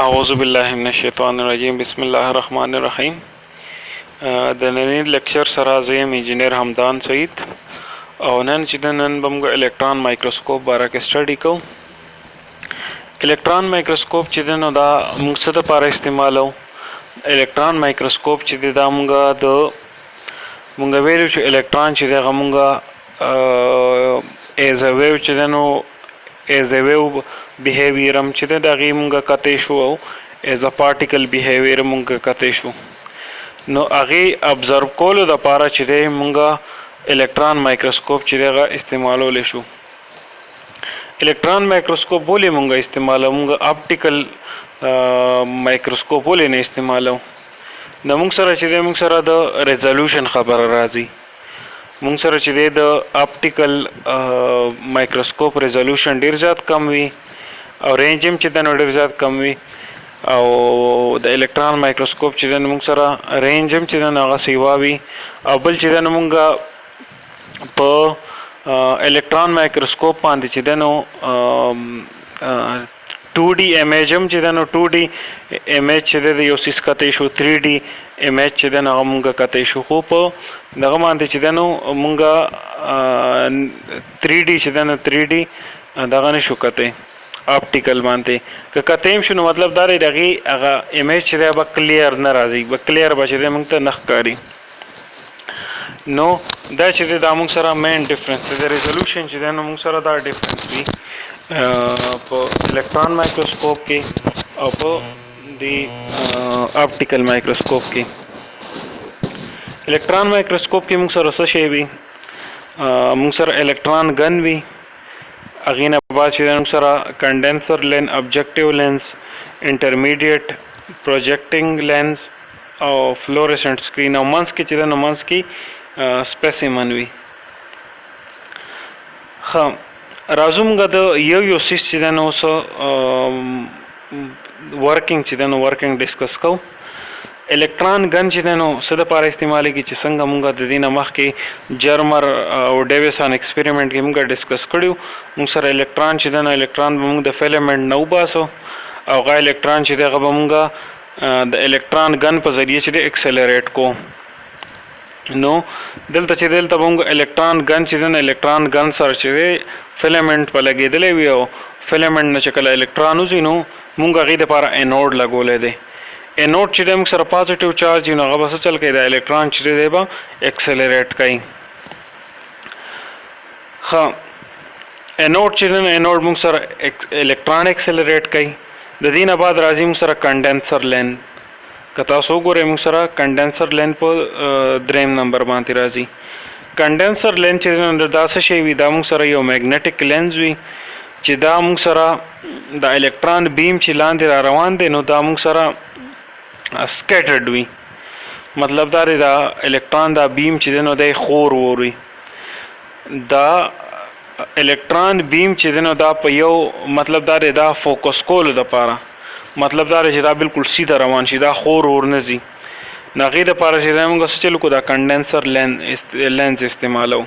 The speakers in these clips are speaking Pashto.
اعوذ بالله من الشیطان الرجیم بسم الله الرحمن الرحیم. د نننی لیکچر سره زه یم انجینیر حمدان سعید او نن چې د نن به موږ الکترون مایکروسکوپ باره کې سټډي کوو. الکترون مایکروسکوپ چې دی نو دا موږ څه دپاره استعمالو؟ الکترون مایکروسکوپ چې دی دا موږ ویلو چې الکترون چې دی هغه موږ ایز ا ویو چې دی نو ایز ا ویو بیهیویر هم چې دی د هغې موږ کتی شو او ایز ا پارټیکل بیهیویر موږ کتی شو. نو هغې ابزرو کولو دپاره چې دی موږ الکترون مایکروسکوپ چې دی هغه استعمالولی شو. الکترون مایکروسکوپ ولې موږ استعمالو؟ موږ اپټیکل مایکروسکوپ ولې نه استعمالو؟ د موږ سره چې دی موږ سره د ریزولوشن خبره راځي. موږ سره چې دی د اپټیکل مایکروسکوپ ریزولوشن ډیر زیات کم وي او رینج هم چې دی نو ډیر زیات کم وي، او د الکترون مایکروسکوپ چې دی نو موږ سره رینج هم چې دی نو هغه سیوا وي، او بل چې دی نو موږ په الکترون مایکروسکوپ باندې چې دی نو 2D امیج هم چې دی نو 2D امیج چې دی د یو څیز کتی شو، 3D امیج چې دی نو هغه موږ کتی شو، خو په دغه باندې چې دی نو موږ 3D چې دی نو 3D دغه نه شو کتی اپټیکل باندې. که کتی هم شو نو مطلب دا دی د هغې هغه امیج چې دی به کلیر نه راځي، به کلیر به چې دی موږ ته نه ښکاري. نو دا چې دی دا موږ سره مین ډفرنس دی، د ریزولوشن چې دی نو موږ سره دا ډفرنس وي په الکترون مایکروسکوپ کې او په د اپټیکل مایکروسکوپ کې. الکترون مایکروسکوپ کې موږ سره څه شی وي؟ موږ سره الکترون گن وي، هغې نه بعد چې موږ سره کنډنسر لینس، ابجیکټیو لینس، انټرمیډیټ پروجیکټینګ لینس او فلورسنټ سکرین، او منځ کې چې دی نو منځ کې سپیسیمن وي. ښه راځو موږ د یو څیز چې دی نو اوس ورکینګ چې دی نو ورکینګ ډسکس کوو. الکترون گن چې دی نو څه دپاره استعمالیږي چې څنګه موږ د دې نه مخکې جرمر او ډیویسن ایکسپریمنټ کې موږ ډسکس کړي وو. موږ سره الکترون چې دی نو الکترون به موږ د فیلمنټ نه وباسو او هغه الکترون چې دی هغه به موږ د الکترون گن په ذریعه چې دی اکسلریټ کو. نو دلته چې دلته به موږ الکترون گن چې دی نو الکترون گن سره چې دی فیلمنټ په لګېدلی وي او فیلمنټ نه چې کله الکترون وځي نو موږ هغې دپاره انوډ لګولی دی. انوډ چې دی موږ سره پازیټیو چارج وي نو هغه به څه چل کوي؟ د الکترون چې دی به اکسلریټ کوي. ښه انوډ چې دی نو انوډ موږ سره الکترون اکسلریټ کوي. د دې نه بعد راځي موږ سره کنډنسر لین. که تاسو وګورئ موږ سره کنډنسر لین په 3 نمبر باندې راځي. کنډنسر لین چې دی نو دا څه شی وي؟ دا موږ سره یو میګنیټک لینز وي چې دا موږ سره د الکترون بیم چې لاندې را روان دی نو دا موږ سره سکیټرډ وي. مطلب دا دی دا الکترون دا بیم چې دی نو دی خور وور وي. دا الکترون بیم چې دی نو دا په یو مطلب دا دی دا فوکس کولو دپاره، مطلب دا دی چې دا بالکل سیده روان شي، دا خور ور نه ځي. نو هغې دپاره چې دی موږ څه چلو کو؟ دا کنډنسر لینز استعمالو.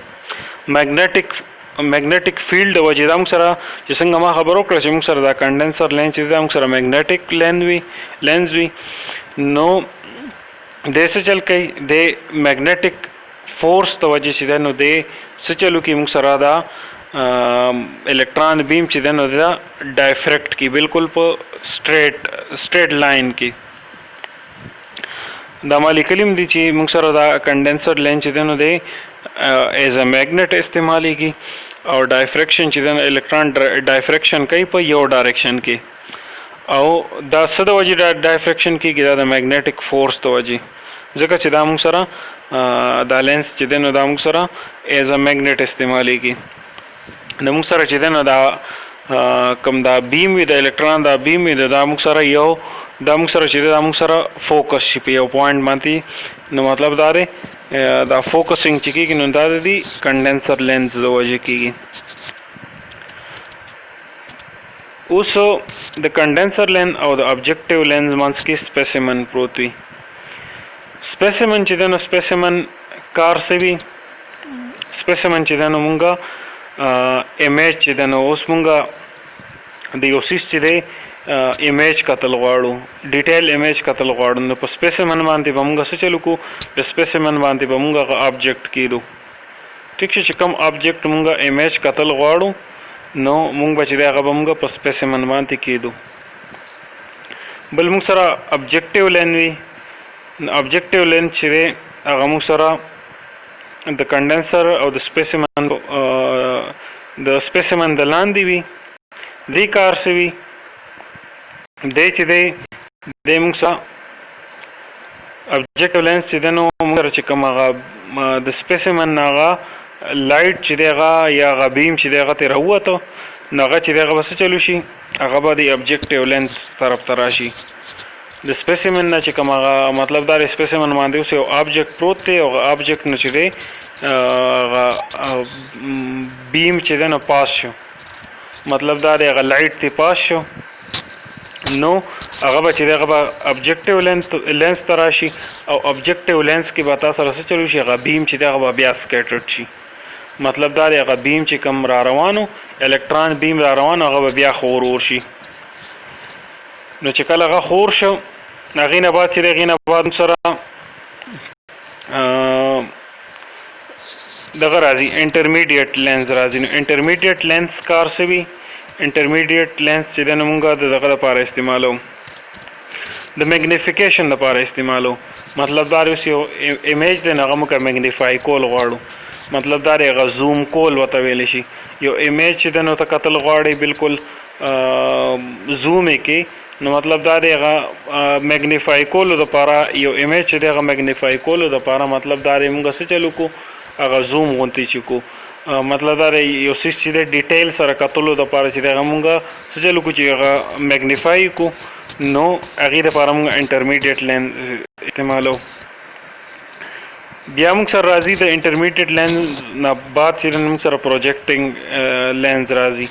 میګنیټک فیلډ د وجې دا موږ سره چې څنګه ما خبره وکړه چې موږ سره دا کنډنسر لینز چې دی دا موږ سره میګنیټک لینز وي. نو دی څه چل کوي؟ دی میګنیټک فورس د وجې چې دی نو دی څه چلو کوي؟ موږ سره دا الکترون بیم چې دی نو دا ډایفریکټ کی بالکل په سټریټ لاین کې. دا ما لیکلیم دي چې موږ سره دا کنډنسر لین چې دی نو دی ایز ا میګنیټ استعمالیږي او ډایفریکشن چې دی نو الکترون ډایفریکشن کوي په یو ډایرکشن کې. او دا څه د وجې ډایفریکشن کېږي؟ دا د میګنیټک فورس د وجې، ځکه چې دا موږ سره دا لینس چې دی نو دا موږ سره ایز ا میګنیټ استعمالیږي. نو موږ سره چې دی نو دا کوم دا بیم وي د الکترون دا بیم وي دا موږ سره یو دا موږ سره چې دی دا موږ سره فوکس شي په یو پوینټ باندې. نو مطلب دا دی دا فوکسینګ چې کېږي نو دا د دې کنډنسر لینز د وجې کېږي. اوس د کنډنسر لین او د ابجیکټیو لینز منځ کې سپیسیمن پروت وي. سپیسیمن چې دی نو سپیسیمن کار څه وي؟ سپیسیمن چې دی نو مونږه امیج چې دی نو اوس مونږه د یو څیز چې دی ایمیج کتل غواړو ډیټیل ایمیج کتل غواړو نو په سپیسیمن باندې به موږ څه چلو کو په سپیسیمن باندې به موږ هغه آبجیکټ کیدو ټیک چې کوم آبجیکټ موږ ایمیج کتل غواړو نو موږ به چې دی هغه به موږ په سپیسیمن باندې کیدو بل موږ سره ابجیکټیو لین وي ابجیکټیو لین چې دی هغه موږ سره د کنډنسر او د سپیسیمن د لاندې وي دی کار څه وي دی چې دی موږ سره ابجیکټیو لینس چې دی نو موږ سره چې کوم هغه د سپیسیمن نه هغه لایټ چې دی هغه یا هغه بیم چې دی هغه ترې راووته نو هغه چې دی هغه به څه چلو شي هغه به د ابجیکټیو لینس طرف ته راشي د سپیسیمن نه چې کوم هغه مطلب دا د سپیسیمن باندې اوس یو آبجیکټ پروت دی او هغه آبجیکټ نه چې دی هغه بیم چې دی نو پاس شو مطلب دا دی هغه لایټ تی پاس شو نو هغه به چې دی هغه به ابجیکټیو لینس ته راشي او ابجیکټیو لینس کې به تا سره څه چلو شي هغه بیم چې دی هغه به بیا سکیټرډ شي مطلب دا دی هغه بیم چې کوم را روانو الکترون بیم را روانو هغه به بیا خور شي نو چې کله هغه خور شو هغې نه بعد چې دی هغې نه بعد سره دغه راځي انټرمیډیټ لینز راځي نو انټرمیډیټ لینز کار څه وي انټرمیډیټ لینز چې دی نو موږ د دغه لپاره استعمالو د میګنیفیکیشن لپاره استعمالو مطلب دا اوس یو ایمیج دی نو هغه موږ میګنیفای کول غواړو مطلب دا هغه زوم کول ورته ویلی شي یو ایمیج چې دی نو ته کتل غواړئ بالکل زوم یې کې نو مطلب دا دی هغه میګنیفای کولو دپاره یو ایمیج چې دی هغه میګنیفای کولو دپاره مطلب دا دی موږ څه چلو کو هغه زوم غونتی چې کو مطلب دا دی یو څیز چې دی ډیټیل سره کتلو دپاره چې دی هغه موږ څه چلو کو چې هغه میګنیفای کو نو هغې دپاره موږ انټرمیډیټ لین استعمالو بیا موږ سره راځي د انټرمیډیټ لینز نه بعد چې موږ سره پروجیکټینګ لینز راځي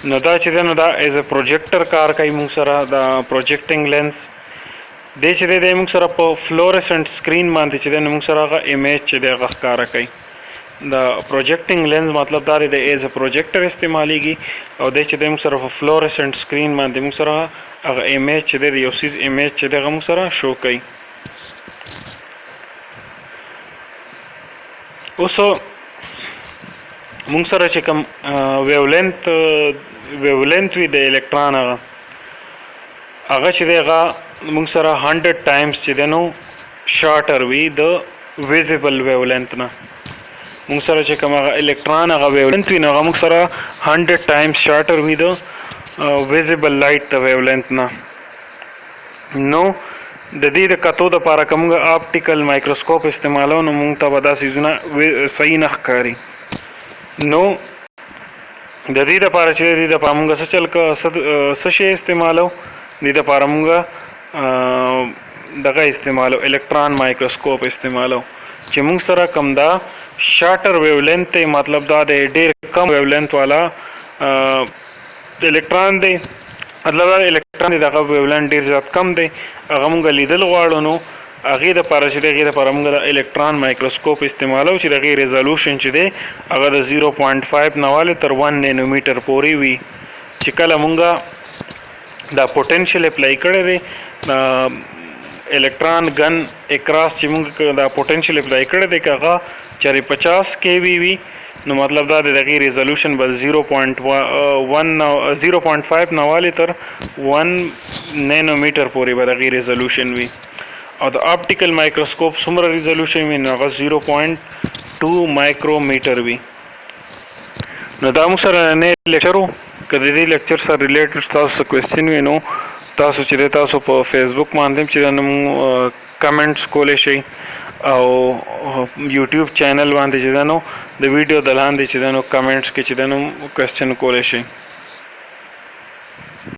نو دا چې دی نو دا ایز ا پروجیکټر کار کوي موږ سره دا پروجیکټینګ لینز دی چې دی موږ سره په فلورسنټ سکرین باندې چې دی نو موږ سره هغه ایمیج چې دی هغه ښکاره کوي دا پروجیکټینګ لینز مطلب دا دی ایز ا پروجیکټر استعمالیږي او دی چې دی موږ سره په فلورسنټ سکرین باندې موږ سره هغه ایمیج چې دی یو څیز ایمیج چې دی هغه موږ سره شو کوي اوس موږ سره چې کوم ویولنت وي د الکترون هغه چې دی هغه موږ سره 100 ټایمز چې دی نو شارټر وي د ویزیبل ویولنت نه موږ سره چې کوم هغه الکترون هغه ویولنت وي نو هغه موږ سره 100 ټایمز شارټر وي د ویزیبل لایټ د ویولنت نه نو د دې د کتو دپاره که موږ آپټیکل مایکروسکوپ استعمالو نو موږ ته به دا څیزونه صحیح نه ښکاري نو د دې دپاره چې د دې دپاره موږ څه شی استعمالو د دې دپاره موږ دغه استعمالو الکترون مایکروسکوپ استعمالو چې موږ سره کم دا شارټر ویولنت دی مطلب دا د ډېر کم ویولنت والا الکترون دی مطلب دا الکترون دی دغه ویولنت ډېر زیات کم دی هغه موږ لیدل غواړو نو هغې دپاره چې دی هغې دپاره موږ د الکترون مایکروسکوپ استعمالو چې د هغې ریزولوشن چې دی هغه د 0.5 نه والې تر 1 نینومیټر پورې وي چې کله موږ دا پوټنشل اپلای کړی دی الکترون گن اکراس چې موږ دا پوټنشل اپلای کړی دی که هغه چېرې 50 KV وي نو مطلب دا د هغې ریزولوشن به 0.5 نه والې تر 1 نینومیټر پورې به د هغې ریزولوشن وي او د آپټیکل مایکروسکوپ څومره ریزولوشن وي نو هغه 0.2 مایکرومیټر وي نو دا موږ سره نننی لیکچر و که د دې لیکچر سره ریلیټډ تاسو څه کوېسچن وي نو تاسو چې دی تاسو په فیسبوک باندې چې دی نو کمنټس کولی شئ او یوټیوب چینل باندې چې دی نو د ویډیو د لاندې چې دی نو کمنټس کې چې دی نو کوېسچن کولی شئ